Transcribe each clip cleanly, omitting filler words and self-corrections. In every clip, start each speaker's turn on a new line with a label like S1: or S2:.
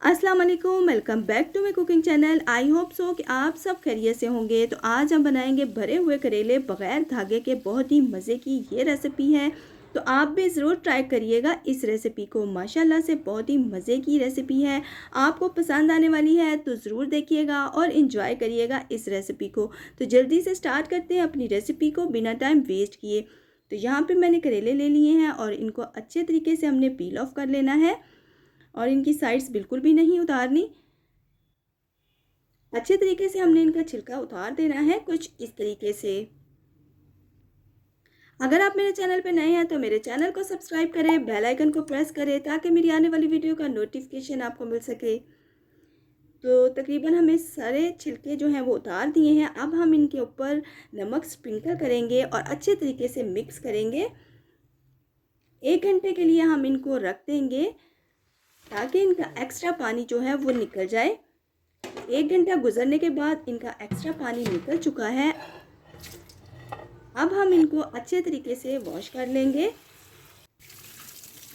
S1: अस्सलाम वालेकुम, welcome back to my cooking channel. I hope so कि आप सब खैरियत से होंगे। तो आज हम बनाएंगे भरे हुए करेले बग़ैर धागे के। बहुत ही मज़े की ये रेसिपी है, तो आप भी ज़रूर ट्राई करिएगा इस रेसिपी को। माशाल्लाह से बहुत ही मज़े की रेसिपी है, आपको पसंद आने वाली है, तो ज़रूर देखिएगा और इन्जॉय करिएगा इस रेसिपी को। तो जल्दी से स्टार्ट करते हैं अपनी रेसिपी को बिना टाइम वेस्ट किए। तो यहाँ पर मैंने करेले ले लिए हैं और इनको अच्छे तरीके से हमने पील ऑफ कर लेना है और इनकी साइड्स बिल्कुल भी नहीं उतारनी। अच्छे तरीके से हमने इनका छिलका उतार देना है कुछ इस तरीके से। अगर आप मेरे चैनल पर नए हैं तो मेरे चैनल को सब्सक्राइब करें, बेल आइकन को प्रेस करें ताकि मेरी आने वाली वीडियो का नोटिफिकेशन आपको मिल सके। तो तकरीबन हमें सारे छिलके जो हैं वो उतार दिए हैं। अब हम इनके ऊपर नमक स्प्रिंकल करेंगे और अच्छे तरीके से मिक्स करेंगे। 1 घंटे के लिए हम इनको रख देंगे ताकि इनका एक्स्ट्रा पानी जो है वो निकल जाए। 1 घंटा गुजरने के बाद इनका एक्स्ट्रा पानी निकल चुका है। अब हम इनको अच्छे तरीके से वॉश कर लेंगे।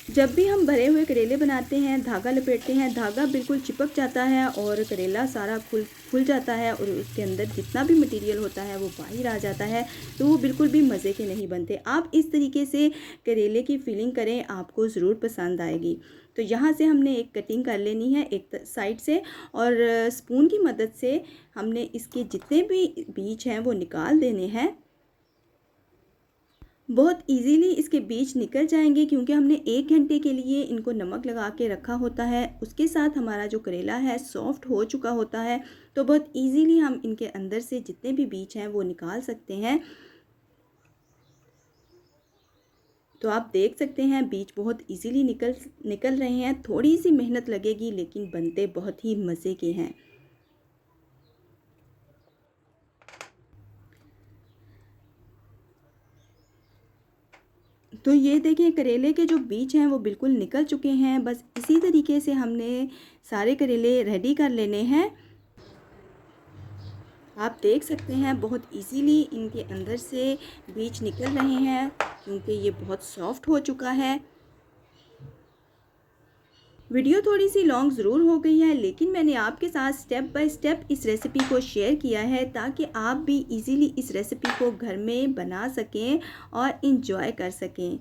S1: जब भी हम भरे हुए करेले बनाते हैं, धागा लपेटते हैं, धागा बिल्कुल चिपक जाता है और करेला सारा फूल जाता है और उसके अंदर जितना भी मटेरियल होता है वो बाहर आ जाता है, तो वो बिल्कुल भी मज़े के नहीं बनते। आप इस तरीके से करेले की फिलिंग करें, आपको ज़रूर पसंद आएगी। तो यहाँ से हमने एक कटिंग कर लेनी है एक साइड से और स्पून की मदद से हमने इसके जितने भी बीज हैं वो निकाल देने हैं। बहुत इजीली इसके बीज निकल जाएंगे क्योंकि हमने 1 घंटे के लिए इनको नमक लगा के रखा होता है। उसके साथ हमारा जो करेला है सॉफ्ट हो चुका होता है, तो बहुत इजीली हम इनके अंदर से जितने भी बीज हैं वो निकाल सकते हैं। तो आप देख सकते हैं बीज बहुत इजीली निकल रहे हैं। थोड़ी सी मेहनत लगेगी लेकिन बनते बहुत ही मज़े के हैं। तो ये देखें करेले के जो बीज हैं वो बिल्कुल निकल चुके हैं। बस इसी तरीके से हमने सारे करेले रेडी कर लेने हैं। आप देख सकते हैं बहुत इजीली इनके अंदर से बीज निकल रहे हैं क्योंकि ये बहुत सॉफ्ट हो चुका है। वीडियो थोड़ी सी लॉन्ग ज़रूर हो गई है, लेकिन मैंने आपके साथ स्टेप बाय स्टेप इस रेसिपी को शेयर किया है ताकि आप भी इजीली इस रेसिपी को घर में बना सकें और इन्जॉय कर सकें।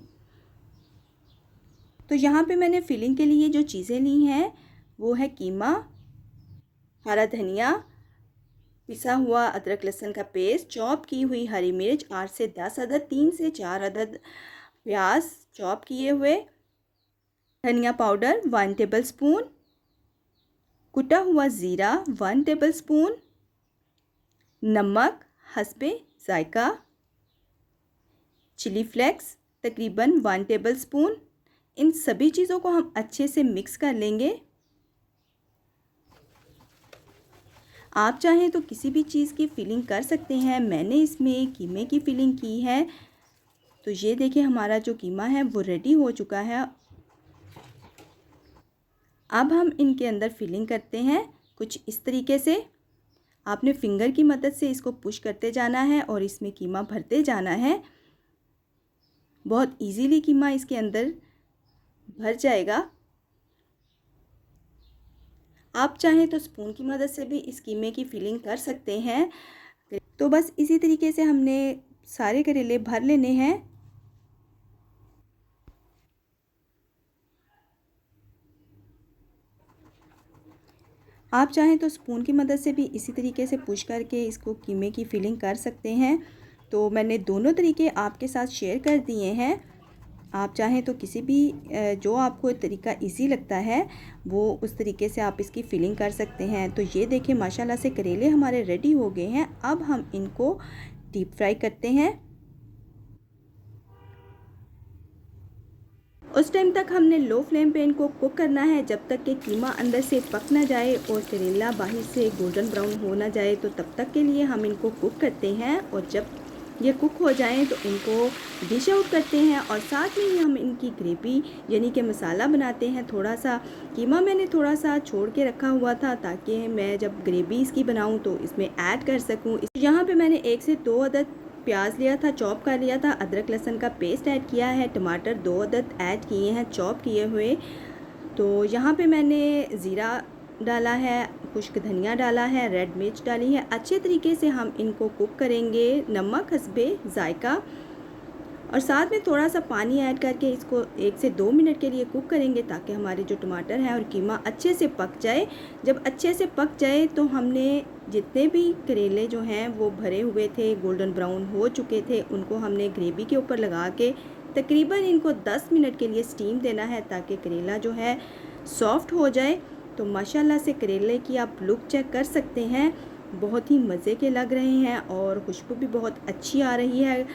S1: तो यहाँ पे मैंने फिलिंग के लिए जो चीज़ें ली हैं वो है कीमा, हरा धनिया, पिसा हुआ अदरक लहसुन का पेस्ट, चॉप की हुई हरी मिर्च 8 से 10 अदद, 3 से 4 अदद प्याज चॉप किए हुए, धनिया पाउडर 1 टेबल स्पून, कुटा हुआ ज़ीरा 1 टेबल स्पून, नमक हस्बे जायका, चिली फ्लेक्स तकरीबन 1 टेबल स्पून। इन सभी चीज़ों को हम अच्छे से मिक्स कर लेंगे। आप चाहें तो किसी भी चीज़ की फिलिंग कर सकते हैं, मैंने इसमें कीमे की फिलिंग की है। तो ये देखिए हमारा जो कीमा है वो रेडी हो चुका है। अब हम इनके अंदर फिलिंग करते हैं कुछ इस तरीके से। आपने फिंगर की मदद से इसको पुश करते जाना है और इसमें कीमा भरते जाना है। बहुत इजीली कीमा इसके अंदर भर जाएगा। आप चाहें तो स्पून की मदद से भी इस कीमे की फिलिंग कर सकते हैं। तो बस इसी तरीके से हमने सारे करेले भर लेने हैं। आप चाहें तो स्पून की मदद से भी इसी तरीके से पुश करके इसको कीमे की फिलिंग कर सकते हैं। तो मैंने दोनों तरीके आपके साथ शेयर कर दिए हैं। आप चाहें तो किसी भी जो आपको तरीका इजी लगता है वो उस तरीके से आप इसकी फिलिंग कर सकते हैं। तो ये देखें माशाल्लाह से करेले हमारे रेडी हो गए हैं। अब हम इनको डीप फ्राई करते हैं। उस टाइम तक हमने लो फ्लेम पे इनको कुक करना है जब तक कि कीमा अंदर से पक ना जाए और करेला बाहर से गोल्डन ब्राउन हो ना जाए। तो तब तक के लिए हम इनको कुक करते हैं और जब ये कुक हो जाएं तो इनको डिश आउट करते हैं और साथ में ही हम इनकी ग्रेवी यानी कि मसाला बनाते हैं। थोड़ा सा कीमा मैंने थोड़ा सा छोड़ के रखा हुआ था ताकि मैं जब ग्रेवी इसकी बनाऊं तो इसमें ऐड कर सकूं। यहाँ पे मैंने 1 से 2 अदद प्याज लिया था, चॉप कर लिया था, अदरक लहसुन का पेस्ट ऐड किया है, टमाटर 2 अदद ऐड किए हैं चॉप किए हुए। तो यहाँ पे मैंने ज़ीरा डाला है, खुश्क धनिया डाला है, रेड मिर्च डाली है। अच्छे तरीके से हम इनको कुक करेंगे, नमक हस्बे ज़ायका, और साथ में थोड़ा सा पानी ऐड करके इसको 1 से 2 मिनट के लिए कुक करेंगे ताकि हमारे जो टमाटर हैं और कीमा अच्छे से पक जाए। जब अच्छे से पक जाए तो हमने जितने भी करेले जो हैं वो भरे हुए थे, गोल्डन ब्राउन हो चुके थे, उनको हमने ग्रेवी के ऊपर लगा के तकरीबन इनको 10 मिनट के लिए स्टीम देना है ताकि करेला जो है सॉफ्ट हो जाए। तो माशाल्लाह से करेले की आप लुक चेक कर सकते हैं, बहुत ही मज़े के लग रहे हैं और खुशबू भी बहुत अच्छी आ रही है।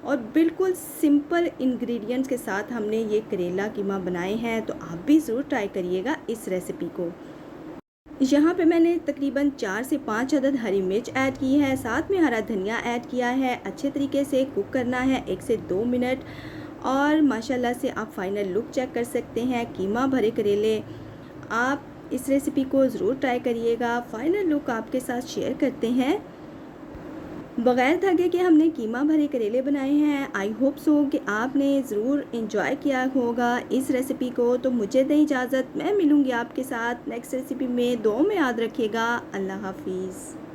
S1: और बिल्कुल सिंपल इंग्रेडिएंट्स के साथ हमने ये करेला कीमा बनाए हैं, तो आप भी ज़रूर ट्राई करिएगा इस रेसिपी को। यहाँ पे मैंने तकरीबन 4 से 5 अदद हरी मिर्च ऐड की है, साथ में हरा धनिया ऐड किया है। अच्छे तरीके से कुक करना है 1 से 2 मिनट, और माशाल्लाह से आप फाइनल लुक चेक कर सकते हैं। कीमा भरे करेले, आप इस रेसिपी को ज़रूर ट्राई करिएगा। फाइनल लुक आपके साथ शेयर करते हैं। बग़ैर थके के हमने कीमा भरे करेले बनाए हैं। आई होप सो कि आपने ज़रूर इंजॉय किया होगा इस रेसिपी को। तो मुझे दें इजाज़त, मैं मिलूँगी आपके साथ नेक्स्ट रेसिपी में। दुआ में याद रखिएगा। अल्लाह हाफिज़।